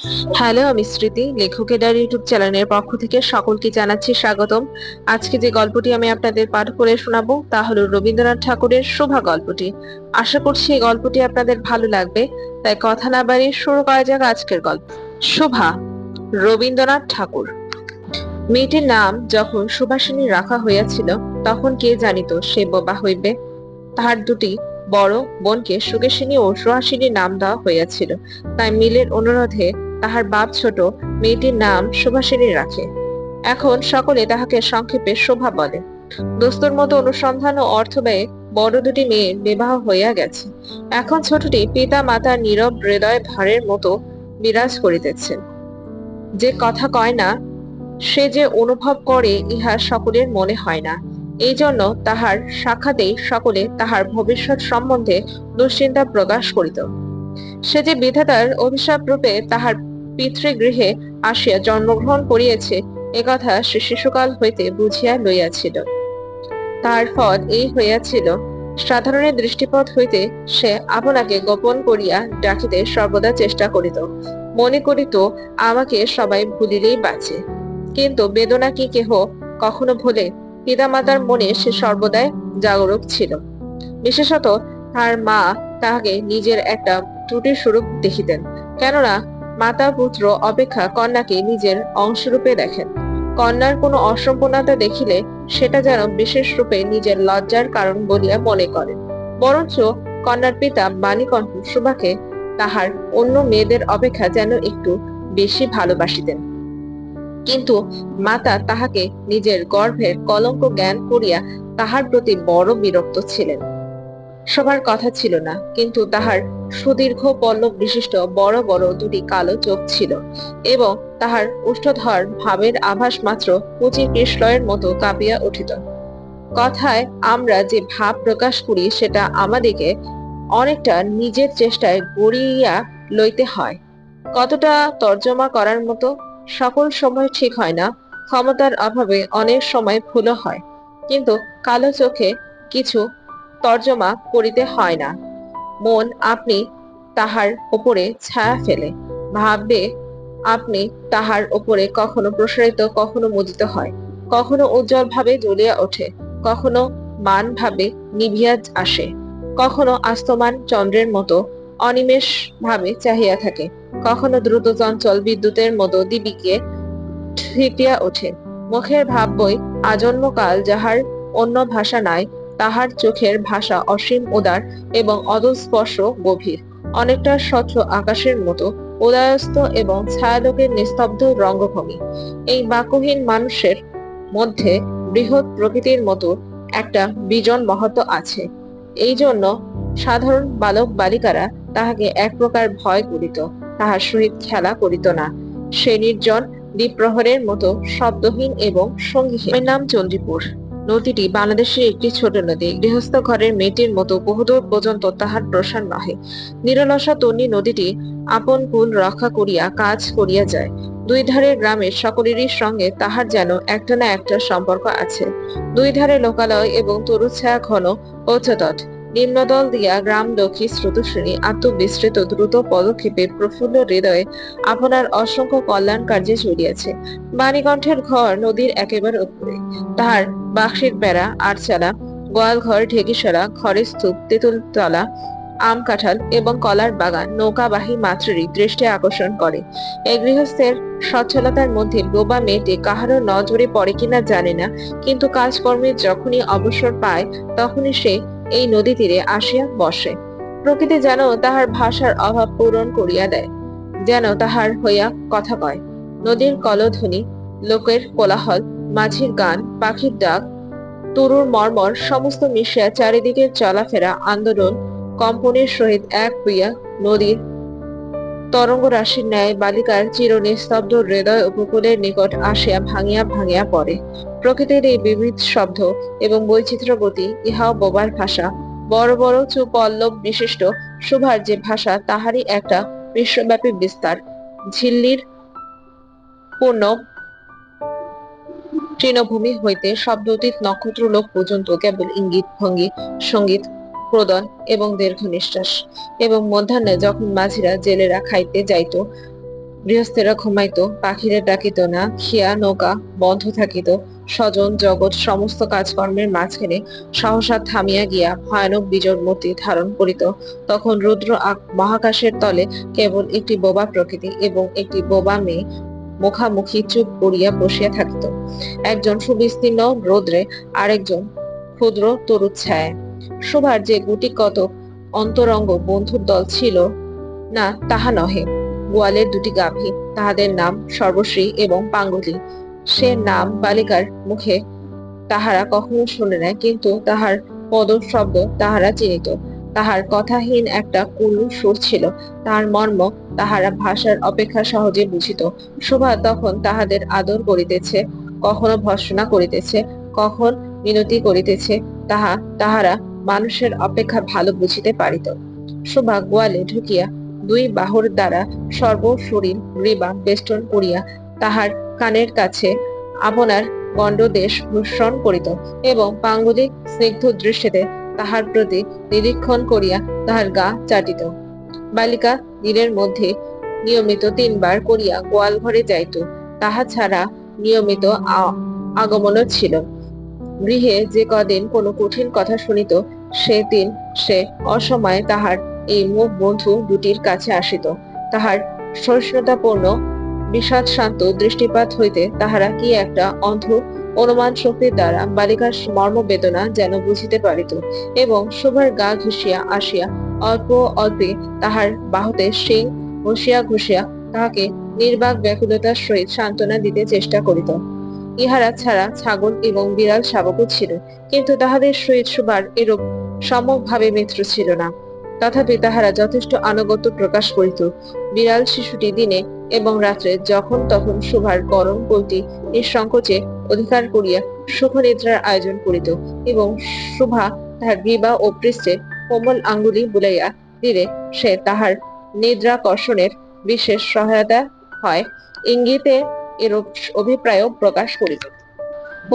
Hello, আমি স্মৃতি। লেখকের ডায়েরি ইউটিউব চ্যানেলের পক্ষ থেকে সকলকে জানাচ্ছি স্বাগতম। আজকে যে গল্পটি আমি আপনাদের পাঠ করে শোনাবো তা হলো রবীন্দ্রনাথ ঠাকুরের শোভা গল্পটি। আশা করছি এই গল্পটি আপনাদের ভালো লাগবে। তাই কথা না বাড়িয়ে শুরু করা যাক আজকের গল্প। শোভা, রবীন্দ্রনাথ ঠাকুর। মেয়েটির নাম যখন সুভাষিনী রাখা হইয়াছিল তখন কে জানিত সে বোবা হইবে। তাহার দুটি বড় বোনকে সুকেশিনী ও সুহাসিনী নাম দেওয়া হইয়াছিল। তাই মিলের অনুরোধে তাহার বাপ ছোট মেয়েটির নাম সুভাষিনী রাখে। এখন সকলে তাহাকে সংক্ষেপে শোভা বলে। দোস্তর মতো অনুসন্ধান ও অর্থ ব্যয়ে বড় দুটি মেয়ে বিবাহ হইয়া গেছে। এখন ছোটটি পিতা মাতার নীরব হৃদয় ভারের মতো বিরাজ করিতেছে। যে কথা কয় না, সে যে অনুভব করে ইহা সকলের মনে হয় না। এই জন্য তাহার সাক্ষাতেই সকলে তাহার ভবিষ্যৎ সম্বন্ধে দুশ্চিন্তা প্রকাশ করিত। সে যে বিধাতার অভিশাপ রূপে তাহার পিতৃগৃহে আসিয়া জন্মগ্রহণ করিয়াছে একথা সে শিশুকাল হইতে বুঝিয়া লইয়াছিল। তাহার ফল এই হইয়াছিল, সাধারণের দৃষ্টিপথ হইতে সে আপনাকে গোপন করিয়া ডাকিতে সর্বদা চেষ্টা করিত। মনে করিত আমাকে সবাই ভুলিলেই বাঁচে। কিন্তু বেদনা কি কেহ কখনো ভোলে? পিতামাতার মনে সে সর্বদাই জাগরুক ছিল। বিশেষত তার মা তাহাকে নিজের একটা ত্রুটির স্বরূপ দেখিতেন। কেননা মাতা পুত্র অপেক্ষা কন্যাকে নিজের অংশরূপে দেখেন। কন্যার কোনো অসম্পূর্ণতা দেখিলে সেটা যেন বিশেষ রূপে নিজের লজ্জার কারণ বলিয়া মনে করেন। বরঞ্চ কন্যার পিতা বাণীকণ্ঠ সুভাকে তাহার অন্য মেয়েদের অপেক্ষা যেন একটু বেশি ভালোবাসিতেন। কিন্তু মাতা তাহাকে নিজের গর্ভের কলঙ্ক জ্ঞান করিয়া তাহার প্রতি বড় বিরক্ত ছিলেন। সবার কথা ছিল না, কিন্তু তাহার সুদীর্ঘ পল্লব বিশিষ্ট বড় বড় দুটি কালো চোখ ছিল এবং তাহার উষ্ঠধর ভাবের আভাস মাত্র কুচি কৃষ্ণয়ের মতো কাঁপিয়া উঠিত। কথায় আমরা যে ভাব প্রকাশ করি সেটা আমাদেরকে অনেকটা নিজের চেষ্টায় গড়িয়া লইতে হয়। কতটা তর্জমা করার মতো? সকল সময় ঠিক হয় না। ক্ষমতার অভাবে অনেক সময় ভুলও হয়। কিন্তু কালো চোখে কিছু তর্জমা করিতে হয় না। মন আপনি তাহার উপরে ছায়া ফেলে। ভাববে আপনি তাহার উপরে কখনো প্রসারিত, কখনো মুদিত হয়, কখনো উজ্জ্বল ভাবে জ্বলিয়া ওঠে, কখনো মান ভাবে নিভিয়া আসে, কখনো আস্তমান চন্দ্রের মতো অনিমেষ ভাবে চাহিয়া থাকে, কখনো দ্রুত চঞ্চল বিদ্যুতের মতো দিবিকে ঠিপিয়া ওঠে। মুখের ভাব বই আজন্মকাল যাহার অন্য ভাষা নাই, তাহার চোখের ভাষা অসীম উদার এবং অদস্পর্শ গভীর, অনেকটা স্বচ্ছ আকাশের মতো উদয়স্ত এবং ছায়ালোকের নিস্তব্ধ রঙ্গভূমি। এই বাক্যহীন মানুষের মধ্যে বৃহৎ প্রকৃতির মতো একটা বিজন মহত্ব আছে। এই জন্য সাধারণ বালক বালিকারা তাহাকে এক প্রকার ভয় করিত, তাহার সহিত খেলা করিত না। সে নির্জন দ্বীপ্রহরের মতো শব্দহীন এবং সঙ্গীহীন। এর নাম চণ্ডীপুর। নদীটি বাংলাদেশের একটি ছোট নদী। গৃহস্থ ঘরের মেয়েটির মতো বহুদূর পর্যন্ত তাহার প্রসার নহে। নিরলসা তন্বী নদীটি আপন কুল রক্ষা করিয়া কাজ করিয়া যায়। দুই ধারের গ্রামের সকলেরই সঙ্গে তাহার যেন একটা না একটা সম্পর্ক আছে। দুই ধারে লোকালয় এবং তরুছায়া ঘন পৌঁছতট। নিম্নদল দিয়া গ্রাম লক্ষ্মী স্রোতস্বিনী আত্মবিস্তৃত দ্রুত পদক্ষেপে প্রফুল্ল হৃদয়ে আপনার অসংখ্য কল্যাণ কার্যে চলিয়াছে। বাণীকণ্ঠের ঘর নদীর একেবারে উপরে। তাহার বাক্সির বেড়া, আটচালা, গোয়ালঘর, ঢেকিশালা, ঘরের স্তূপ, তেঁতুলতলা, আম কাঁঠাল এবং কলার বাগান নৌকাবাহী মাত্রেরই দৃষ্টি আকর্ষণ করে। এই গৃহস্থের সচ্ছলতার মধ্যে বোবা মেয়েটি কাহারও নজরে পড়ে কিনা জানে না, কিন্তু কাজকর্মে যখনই অবসর পায় তখনই সে এই নদী তীরে আসিয়া বসে। প্রকৃতি যেন তাহার ভাষার অভাব পূরণ করিয়া দেয়, যেন তাহার হইয়া কথা কয়। নদীর কলধ্বনি, লোকের কোলাহল, মাঝির গান, পাখির ডাক, তরুর মর্মর সমস্ত মিশিয়া চারিদিকের চলাফেরা আন্দোলন কম্পনের সহিত এক হইয়া নদীর তরঙ্গ রাশির ন্যায় বালিকার চির নিস্তব্ধ হৃদয় উপকূলের নিকট আসিয়া ভাঙিয়া ভাঙিয়া পড়ে। প্রকৃতির এই বিবিধ শব্দ এবং বৈচিত্র্য গতি ইহাও বোবার ভাষা। বড় বড় চুপল্লব বিশিষ্ট শোভার যে ভাষা, তাহারই একটা বিশ্বব্যাপী বিস্তার। ঝিল্লির পূর্ণ তৃণভূমি হইতে শব্দতীত নক্ষত্রলোক পর্যন্ত কেবল ইঙ্গিত, ভঙ্গি, সঙ্গীত, ক্রোদন এবং দীর্ঘ নিঃশ্বাস। এবং মধ্যাহ্নে যখন মাঝিরা জেলেরা খাইতে যাইত, গৃহস্থেরা ঘুমাইত, পাখিরা ডাকিত না, খিয়া নৌকা বন্ধ থাকিত, স্বজন জগৎ সমস্ত কাজকর্মের মাঝখানে সহসা থামিয়া গিয়া ভয়ানক বিজোড় মূর্তি ধারণ করিত। তখন রুদ্র মহাকাশের তলে কেবল একটি বোবা প্রকৃতি এবং একটি বোবা মেয়ে মুখামুখি চুপ করিয়া বসিয়া থাকিত, একজন সুবিস্তীর্ণ রৌদ্রে, আরেকজন ক্ষুদ্র তরুচ্ছায়ায়। শোভার যে গুটি কতক অন্তরঙ্গ বন্ধুর দল ছিল না তাহা নহে, গোয়ালের দুটি গাভী, তাহাদের নাম সর্বশ্রী এবং পাঙ্গুলি। সে নাম বালিকার মুখে তাহারা কখনো শুনে নাই, কিন্তু তাহার পদ শব্দ তাহারা চিনিত। তাহার কথাহীন একটা করুণ সুর ছিল, তাহার মর্ম তাহারা ভাষার অপেক্ষা সহজে বুঝিত। শোভা তখন তাহাদের আদর করিতেছে, কখনো ভর্ৎসনা করিতেছে, কখন মিনতি করিতেছে, তাহারা মানুষের অপেক্ষা ভালো বুঝিতে পারিত। শোভা গোয়ালে ঢুকিয়া দুই বাহুর দ্বারা সর্বশরীর গ্রীবা বেষ্টন করিয়া তাহার কানের কাছে আপনার গণ্ডদেশ ভূষণ করিত এবং পাঙ্গুলি স্নিগ্ধ দৃষ্টিতে তাহার প্রতি নিরীক্ষণ করিয়া তাহার গা চাটিত। বালিকা দিনের মধ্যে নিয়মিত 3 বার করিয়া গোয়াল ঘরে যাইত, তাহা ছাড়া নিয়মিত আগমনও ছিল। গৃহে যে কদিন কোনো কঠিন কথা শুনিত, সেদিন সে অসময়ে তাহার এই মুখ বন্ধু দুটির কাছে আসিত। তাহার সহিষ্ণুতাপূর্ণ বিষাদ শান্ত দৃষ্টিপাত হইতে তাহারা কি একটা অন্ধ অনুমান শক্তির দ্বারা বালিকার মর্ম বেদনা যেন বুঝিতে পারিত এবং শোভার গা ঘুষিয়া আসিয়া অল্প অল্পে তাহার বাহুতে শিং ঘষিয়া ঘষিয়া তাহাকে নির্বাক ব্যাকুলতার সহিত সান্ত্বনা দিতে চেষ্টা করিত। ইহারা ছাড়া ছাগল এবং বিড়াল শাবকও ছিল, কিন্তু তাহাদের সহিত শোভার এরূপ সমভাবে মিত্র ছিল না। তথাপি তাহারা যথেষ্ট আনুগত্য প্রকাশ করিত। বিড়াল শিশুটি দিনে এবং রাত্রে যখন তখন শোভার গরম কোলটি নিঃসংকোচে অধিকার করিয়া সুখনিদ্রার আয়োজন করিত এবং শোভা তাহার গ্রীবা ও পৃষ্ঠে কোমল আঙ্গুলি বুলাইয়া দিলে সে তাহার নিদ্রাকর্ষণের বিশেষ সহায়তা হয় ইঙ্গিতে এরূপ অভিপ্রায় প্রকাশ করিত।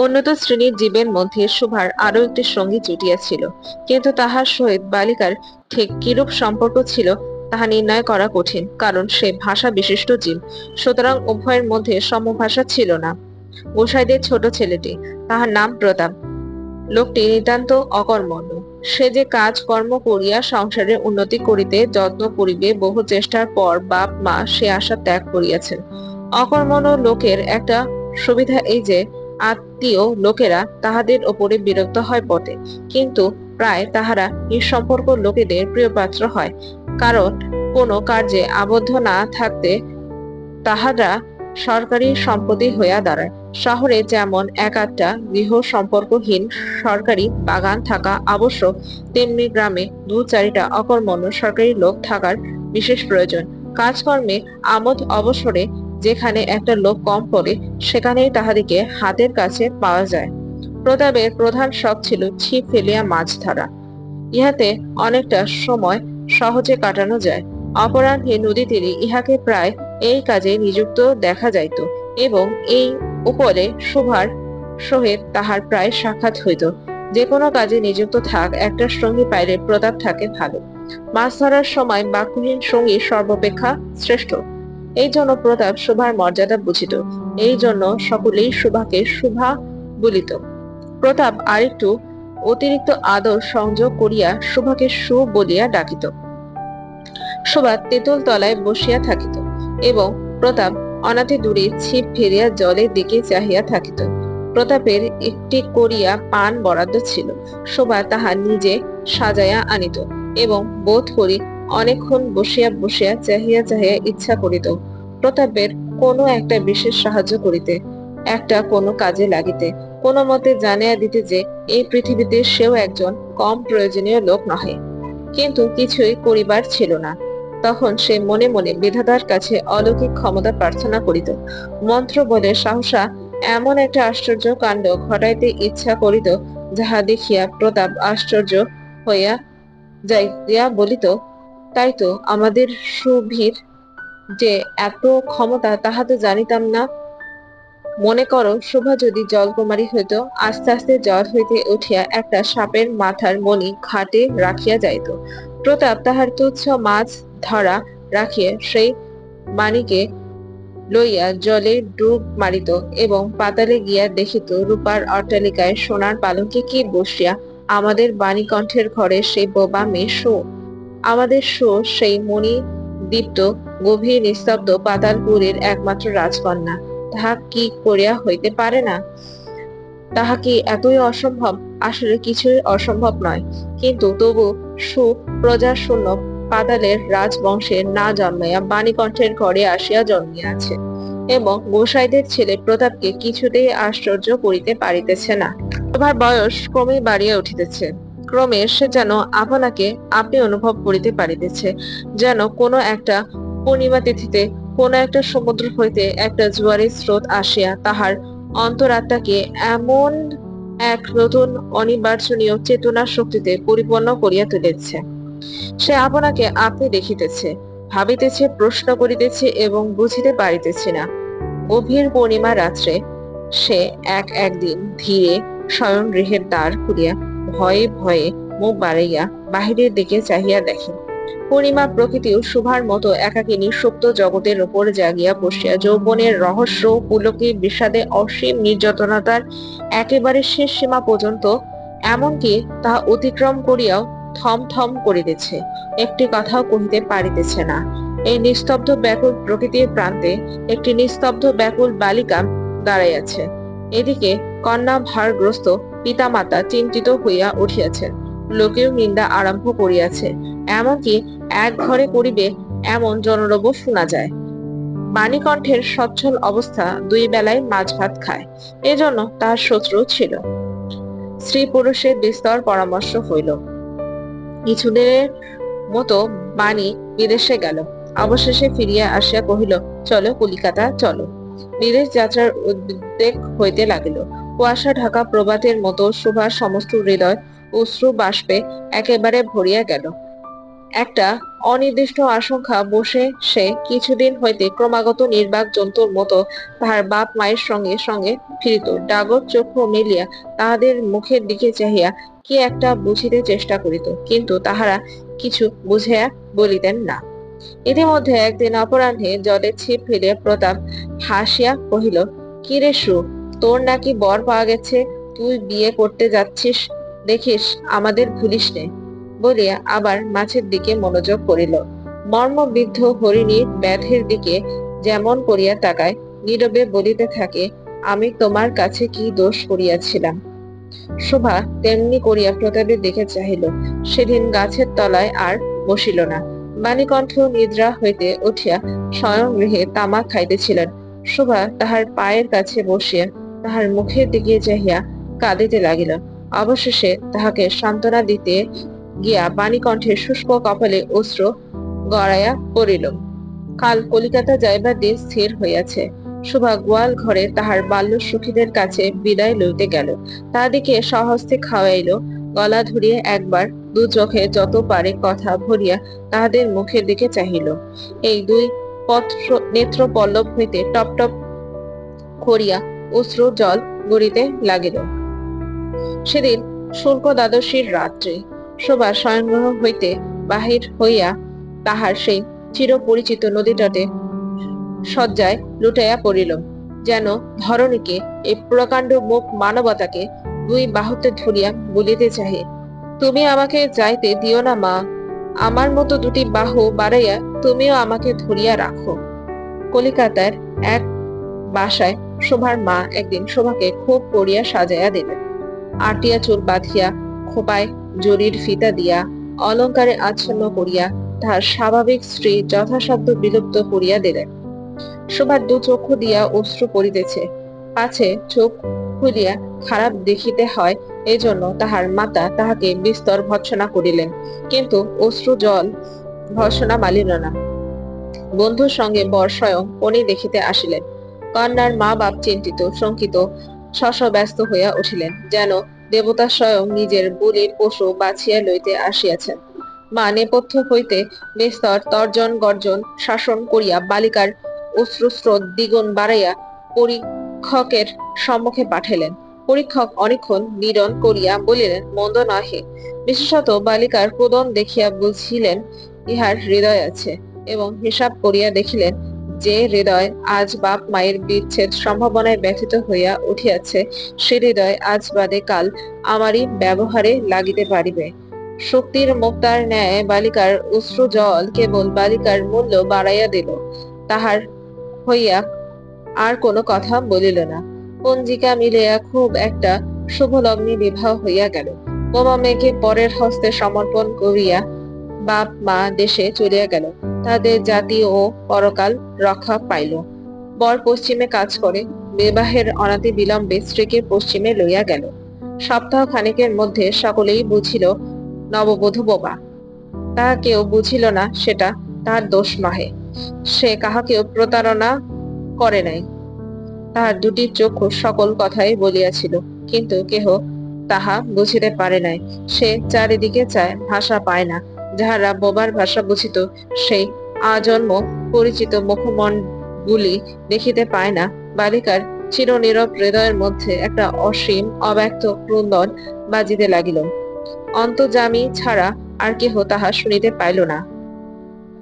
উন্নত শ্রেণীর জীবের মধ্যে শোভার আরো একটি সঙ্গী জুটিয়াছিল, কিন্তু তাহার সহিত বালিকার ঠিক কিরূপ সম্পর্ক ছিল তাহা নির্ণয় করা কঠিন, কারণ সে ভাষা বিশিষ্ট জীব, সুতরাং উভয়ের মধ্যে সমভাষা ছিল না। গোসাইদের ছোট ছেলেটি, তাহার নাম প্রতাপ, লোকটি নিতান্ত অকর্মণ্য। সে যে কাজ কর্ম করিয়া সংসারের উন্নতি করিতে যত্ন করিবে বহু চেষ্টার পর বাপ মা সে আশা ত্যাগ করিয়াছেন। অকর্মণ্য লোকের একটা সুবিধা এই যে আত্মীয় লোকেরা তাহাদের ওপরে বিরক্ত হয় বটে, কিন্তু প্রায় তাহারা নিঃসম্পর্ক লোকেদের প্রিয়পাত্র হয়, কারণ কোনো কার্যে আবদ্ধ না থাকতে তাহারা সরকারি সম্পত্তি হইয়া দাঁড়ায়। শহরে যেমন এক আধটা গৃহ সম্পর্কহীন সরকারি বাগান থাকা আবশ্যক, তেমনি গ্রামে 2-4টা অকর্মণ্য সরকারি লোক থাকার বিশেষ প্রয়োজন। কাজকর্মে আমোদ অবসরে যেখানে একটা লোক কম পড়ে, সেখানেই তাহাদিকে হাতের কাছে পাওয়া যায়। প্রতাপের প্রধান শখ ছিল ছিপ ফেলিয়া মাছ ধরা। ইহাতে অনেকটা সময় সহজে কাটানো যায়। অপরাহ্নে নদী তীরে ইহাকে প্রায় এই কাজে নিযুক্ত দেখা যাইত এবং এই উপরে শোভার সহিত তাহার প্রায় সাক্ষাৎ হইত। যে কোনো কাজে নিযুক্ত থাক, একটা সঙ্গী পাইলে প্রতাপ থাকে ভালো। মাছ ধরার সময় বাক্যহীন সঙ্গী সর্বাপেক্ষা শ্রেষ্ঠ। এই জন্য প্রতাপ শোভার মর্যাদা বুঝিত, এই জন্য সকলেই শোভাকে শোভা বলিত। প্রতাপ আরেকটু অতিরিক্ত আদর সংযোগ করিয়া শোভাকে সু বলিয়া ডাকিত। শোভা তেঁতুল তলায় বসিয়া থাকিত এবং প্রতাপ অনাথে দূরে ছিপ ফেরিয়া জলের দিকে চাহিয়া থাকিত। প্রতাপের একটি করিয়া পান বরাদ্দ ছিল, শোভা তাহা নিজে সাজাইয়া আনিত এবং বোধ করি অনেকক্ষণ বসিয়া বসিয়া চাহিয়া চাহিয়া ইচ্ছা করিত প্রতাপের কোনো একটা বিশেষ সাহায্য করিতে, একটা কোনো কাজে লাগিতে, কোনো মতে জানিয়া দিতে যে এই পৃথিবীতে সেও একজন কম প্রয়োজনীয় লোক নহে। কিন্তু কিছুই করিবার ছিল না। তখন সে মনে মনে বিধাতার কাছে অলৌকিক ক্ষমতা প্রার্থনা করিত। মন্ত্র বলে সাহসা এমন একটা আশ্চর্য কাণ্ড ঘটাইতে ইচ্ছা করিত, যাহা দেখিয়া প্রতাপ আশ্চর্য হইয়া যাইয়া বলিত, তাই তো আমাদের সুভীর যে এত ক্ষমতা তাহা তো জানিতাম না। মনে করো শোভা যদি জলকুমারী হইত, আস্তে আস্তে জল হইতে উঠিয়া একটা সাপের মাথার মণি ঘাটে রাখিয়া যাইত। প্রতাপ তাহার তুচ্ছ মাছ ধরা রাখিয়া সেই মানিকে লইয়া জলে ডুব মারিত এবং পাতালে গিয়া দেখিত রূপার অট্টালিকায় সোনার পালঙ্কে কি বসিয়া আমাদের বাণীকণ্ঠের ঘরে সেই বোবা মেয়ে শো। আমাদের শো সেই মণি দীপ্ত গভীর নিস্তব্ধ পাতালপুরীর একমাত্র রাজকন্যা। তাহা কি করিয়া হইতে পারে না? তাহা কি এতই অসম্ভব? আসলে কিছুই অসম্ভব নয়, কিন্তু তবু সুপ্রজা শূন্য পাতালের রাজবংশে না জন্মাইয়া বাণীকণ্ঠের ঘরে আসিয়া জন্মিয়াছে এবং গোসাইদের ছেলে প্রতাপকে কিছুতেই আশ্চর্য করিতে পারিতেছে না। তোমার বয়স ক্রমেই বাড়িয়া উঠিতেছে, ক্রমে সে যেন আপনাকে আপনি অনুভব করিতে পারিতেছে, যেন কোনো একটা পূর্ণিমা তিথিতে কোনো একটা সমুদ্র হইতে একটা জোয়ারের স্রোত আসিয়া তাহার অন্তরাত্মাকে এমন এক নতুন অনিবার্জনীয় চেতনার শক্তিতে পরিপূর্ণ করিয়া তুলেছে। সে আপনাকে আপনি দেখিতেছে, ভাবিতেছে, প্রশ্ন করিতেছে এবং বুঝিতে পারিতেছে না। গভীর পূর্ণিমা রাত্রে সে একদিন ধীরে শয়ন গৃহের দ্বার খুলিয়া ভয়ে ভয়ে মুখ বাড়াইয়া বাহিরের দিকে চাহিয়া দেখে। পূর্ণিমা প্রকৃতিও শুভার মতো একাকিনী সুপ্ত জগতের উপর জাগিয়া বসিয়া যৌবনের রহস্য পুলকে বিষাদে অসীম নির্যাতনতার একেবারে শেষ সীমা পর্যন্ত, এমনকি তাহা অতিক্রম করিয়াও থম থম করিতেছে, একটি কথাও কহিতে পারিতেছে না। এই নিস্তব্ধ ব্যাকুল প্রকৃতির প্রান্তে একটি নিস্তব্ধ ব্যাকুল বালিকা দাঁড়াইয়াছে। এদিকে কন্যা ভারগ্রস্ত পিতামাতা চিন্তিত হইয়া উঠিয়াছেন, লোকেও নিন্দা আরম্ভ করিয়াছে, এমনকি এক ঘরে করিবে এমন জনরব শোনা যায়। বাণীকণ্ঠের সচ্ছল অবস্থা দুই বেলায় মাছ ভাত খায়, এজন্য তার শত্রু ছিল। স্ত্রী পুরুষের বিস্তর পরামর্শ হইল। কিছুদিনের মতো বাণী বিদেশে গেল, অবশেষে ফিরিয়া আসিয়া কহিল, চলো কলিকাতা চলো। বিদেশ যাত্রার উদ্বেগ হইতে লাগিল। কুয়াশা ঢাকা প্রভাতের মতো সুভার সমস্ত হৃদয় অশ্রু বাষ্পে একেবারে ভরিয়া গেল। একটা অনির্দিষ্ট আশঙ্কা বসে সে কিছুদিন হইতে ক্রমাগত নির্বাক জন্তুর মতো তাহার বাপ মায়ের সঙ্গে সঙ্গে ফিরিত, ডাগর চক্ষু মেলিয়া তাহাদের মুখের দিকে চাহিয়া কি একটা বুঝিতে চেষ্টা করিত, কিন্তু তাহারা কিছু বুঝিয়া বলিতেন না। ইতিমধ্যে একদিন অপরাহ্নে জলে ছিপ ফেলিয়া প্রতাপ হাসিয়া কহিল, কি রে সু, তোর নাকি বর পাওয়া গেছে, তুই বিয়ে করতে যাচ্ছিস, দেখিস আমাদের ভুলিস নে। বলিয়া আবার মাছের দিকে মনোযোগ করিল। মর্মবিদ্ধ হরিণীর ব্যাধের দিকে যেমন করিয়া তাকায়, নীরবে বলিতে থাকে, আমি তোমার কাছে কি দোষ করিয়াছিলাম। শোভা তেমনি করিয়া প্রতাপের দিকে চাহিল। সেদিন গাছের তলায় আর বসিল না। বাণীকণ্ঠ নিদ্রা হইতে উঠিয়া শয়ন গৃহে তামাক খাইতেছিলেন। শোভা তাহার পায়ের কাছে বসিয়া তাহার মুখের দিকে চাহিয়া কাঁদিতে লাগিল। অবশেষে তাহাকে সান্ত্বনা দিতে গিয়া বাণীকণ্ঠের শুষ্ক কপালে অশ্রু গড়াইয়া পড়িল। কাল কলিকাতা যাইবার দিন স্থির হইয়াছে। শোভা গোয়াল ঘরে তাহার বাল্য সখীদের কাছে বিদায় লইতে গেল। তাহাদিকে স্বহস্তে খাওয়াইল, গলা ধরিয়া একবার দু চোখে যত পারে কথা ভরিয়া তাহাদের মুখের দিকে চাহিল। এই দুই পত্র নেত্র পল্লব হইতে টপ টপ করিয়া অশ্রু জল গড়িতে লাগিল। সেদিন শুল্ক দ্বাদশীর রাত্রে শোভা শয়নগৃহ হইতে বাহির হইয়া তাহার সেই চিরপরিচিত নদীতটে শয্যায় লুটাইয়া পড়িল, যেন ধরণীকে, এই প্রকাণ্ড মুখ মানবতাকে দুই বাহুতে ধরিয়া বলিতে চাহে, তুমি আমাকে যাইতে দিও না মা, আমার মতো দুটি বাহু বাড়াইয়া তুমিও আমাকে ধরিয়া রাখো। কলিকাতার এক বাসায় শোভার মা একদিন শোভাকে খুব করিয়া সাজাইয়া দিলেন। আটিয়া চুল বাঁধিয়া, খোপায় জরির ফিতা দিয়া, অলঙ্কারে আচ্ছন্ন করিয়া তাহার স্বাভাবিক স্ত্রী যথাসাধ্য বিলুপ্ত করিয়া দিলেন। শোভার দু চক্ষু দিয়া অশ্রু পড়িতেছে, পাছে চোখ খুলিয়া খারাপ দেখিতে হয়, এজন্য তাহার মাতা তাহাকে বিস্তর ভৎসনা করিলেন, কিন্তু অশ্রু জল ভৎসনা মালিল না। বন্ধুর সঙ্গে বর স্বয়ং কনে দেখিতে আসিলেন। কন্যার মা বাপ চিন্তিত শঙ্কিত শশব্যস্ত হইয়া উঠিলেন, যেন দেবতা স্বয়ং নিজের বলির পশু বাছিয়া লইতে আসিয়াছেন। মা নেপথ্য হইতে বিস্তর তর্জন গর্জন শাসন করিয়া বালিকার অশ্রুস্রোত দ্বিগুণ বাড়াইয়া পরীক্ষকের সম্মুখে পাঠাইলেন। পরীক্ষক অনেকক্ষণ নিরণ করিয়া বলিলেন, মন্দ নহে। বিশেষত বালিকার ক্রোধন দেখিয়া বুঝিলেন ইহার হৃদয় আছে, এবং হিসাব করিয়া দেখিলেন যে হৃদয় আজ বাপ মায়ের বিচ্ছেদ সম্ভাবনায় ব্যথিত হইয়া উঠিয়াছে, সে হৃদয় আজ বাদে কাল আমারই ব্যবহারে লাগিতে পারিবে। শক্তির মুক্তার ন্যায় বালিকার অশ্রু জল কেবল বালিকার মূল্য বাড়াইয়া দিল। তাহার হইয়া আর কোনো কথা বলিল না। পঞ্জিকা মিলিয়া খুব একটা শুভ লগ্নে বিবাহ হইয়া গেল। বোমা মেঘে পরের হস্তে সমর্পণ করিয়া বাপ মা দেশে চলিয়া গেল। তাদের জাতি ও পরকাল রক্ষা পাইল। বর পশ্চিমে কাজ করে, বিবাহের অনাতি বিলম্বে স্ত্রীকে পশ্চিমে লইয়া গেল। সপ্তাহ খানিকের মধ্যে সকলেই বুঝিল নববধূ বোবা। তাহা কেউ বুঝিল না, সেটা তাহার দোষ নহে। সে কাহাকেও প্রতারণা করে নাই। তাহার দুটি চক্ষু সকল কথাই বলিয়াছিল, কিন্তু কেহ তাহা বুঝিতে পারে নাই। সে চারিদিকে চায়, ভাষা পায় না। যাহারা বোবার ভাষা বুঝিত, সেই আজন্ম পরিচিত মুখমণ্ডগুলি দেখিতে পায় না। বালিকার চিরনীরব হৃদয়ের মধ্যে একটা অসীম অব্যক্ত ক্রন্দন বাজিতে লাগিল। অন্তর্যামী ছাড়া আর কেহ তাহা শুনিতে পাইল না।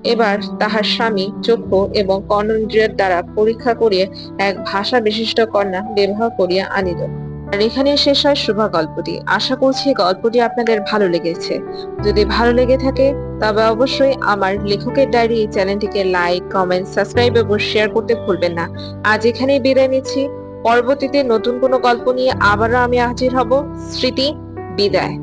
এবার তাহার স্বামী চক্ষু এবং কর্ণেন্দ্রিয়ের দ্বারা পরীক্ষা করিয়া এক ভাষা বিশিষ্ট কন্যা বিবাহ করিয়া আনিল। আর এখানে শেষ হয় শুভা গল্পটি। আশা করছি গল্পটি আপনাদের ভালো লেগেছে। যদি ভালো লেগে থাকে তবে অবশ্যই আমার লেখকের ডায়েরি চ্যানেলটিকে লাইক, কমেন্ট, সাবস্ক্রাইব এবং শেয়ার করতে ভুলবেন না। আজ এখানেই বিদায় নিচ্ছি। পরবর্তীতে নতুন কোনো গল্প নিয়ে আবারও আমি হাজির হব। স্মৃতি, বিদায়।